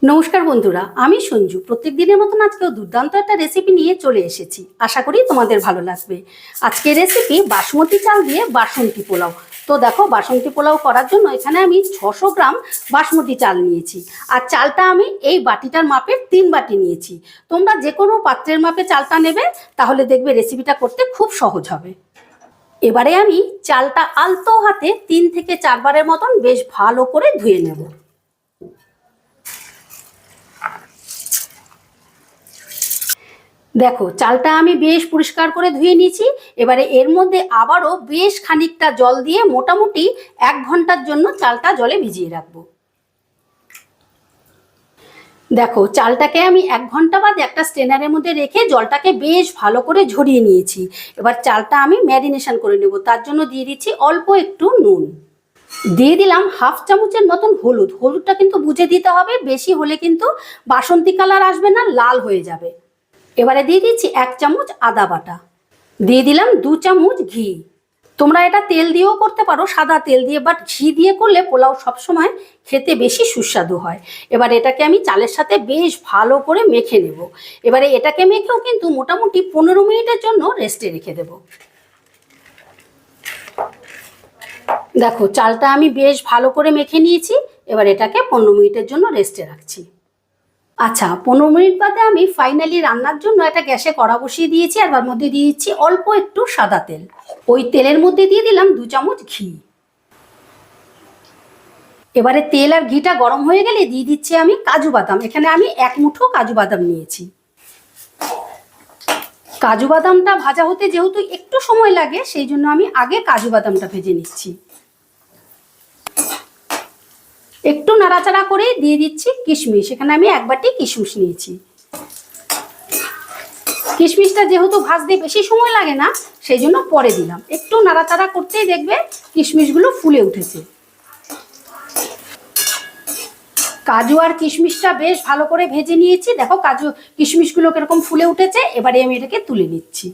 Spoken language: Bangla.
নমস্কার বন্ধুরা, আমি সঞ্জু। প্রত্যেক দিনের মতন আজকেও দুর্দান্ত একটা রেসিপি নিয়ে চলে এসেছি। আশা করি তোমাদের ভালো লাগবে। আজকের রেসিপি বাসমতি চাল দিয়ে বাসন্তী পোলাও। তো দেখো, বাসন্তী পোলাও করার জন্য এখানে আমি 600 গ্রাম বাসমতি চাল নিয়েছি। আর চালটা আমি এই বাটিটার মাপের 3 বাটি নিয়েছি। তোমরা যে কোনো পাত্রের মাপে চালটা নেবে, তাহলে দেখবে রেসিপিটা করতে খুব সহজ হবে। এবারে আমি চালটা আলতো হাতে 3 থেকে 4 বারের মতন বেশ ভালো করে ধুয়ে নেব। দেখো, চালটা আমি বেশ পরিষ্কার করে ধুয়ে নিয়েছি। এবারে এর মধ্যে আবারও বেশ খানিকটা জল দিয়ে মোটামুটি 1 ঘন্টার জন্য চালটা জলে ভিজিয়ে রাখবো। দেখো, চালটাকে আমি 1 ঘন্টা বাদ একটা স্ট্রেনারের মধ্যে রেখে জলটাকে বেশ ভালো করে ঝরিয়ে নিয়েছি। এবার চালটা আমি ম্যারিনেশন করে নেব। তার জন্য দিয়ে দিচ্ছি অল্প একটু নুন, দিয়ে দিলাম হাফ চামচের মতন হলুদ। হলুদটা কিন্তু বুঝে দিতে হবে, বেশি হলে কিন্তু বাসন্তী কালার আসবে না, লাল হয়ে যাবে। এবারে দিয়ে দিচ্ছি 1 চামচ আদা বাটা, দিয়ে দিলাম 2 চামচ ঘি। তোমরা এটা তেল দিয়েও করতে পারো, সাদা তেল দিয়ে, বাট ঘি দিয়ে করলে পোলাও সবসময় খেতে বেশি সুস্বাদু হয়। এবার এটাকে আমি চালের সাথে বেশ ভালো করে মেখে নেব। এবারে এটাকে মেখেও কিন্তু মোটামুটি 15 মিনিটের জন্য রেস্টে রেখে দেব। দেখো, চালটা আমি বেশ ভালো করে মেখে নিয়েছি। এবার এটাকে 15 মিনিটের জন্য রেস্টে রাখছি। আচ্ছা, 15 মিনিট বাদে আমি ফাইনালি রান্নার জন্য একটা গ্যাসে কড়া বসিয়ে দিয়েছি। আর তার মধ্যে দিয়ে দিচ্ছি অল্প একটু সাদা তেল। ওই তেলের মধ্যে দিয়ে দিলাম 2 চামচ ঘি। এবারে তেল আর ঘিটা গরম হয়ে গেলে দিয়ে দিচ্ছি আমি কাজু বাদাম। এখানে আমি 1 মুঠো কাজু বাদাম নিয়েছি। কাজু বাদামটা ভাজা হতে যেহেতু একটু সময় লাগে, সেই জন্য আমি আগে কাজু বাদামটা ভেজে নিচ্ছি। একটু নাড়াচাড়া করে দিয়ে দিচ্ছি কিশমিশ। এখানে আমি 1 বাটি কিশমিশ নিয়েছি। কিশমিশটা যেহেতু ভাজতে বেশি সময় লাগে না, সেই জন্য পরে দিলাম। একটু নাড়াচাড়া করতেই দেখবে কিশমিশগুলো ফুলে উঠেছে। কাজু আর কিশমিশটা বেশ ভালো করে ভেজে নিয়েছি। দেখো, কাজু কিশমিশগুলো কিরকম ফুলে উঠেছে। এবারে আমি এটাকে তুলে নিচ্ছি।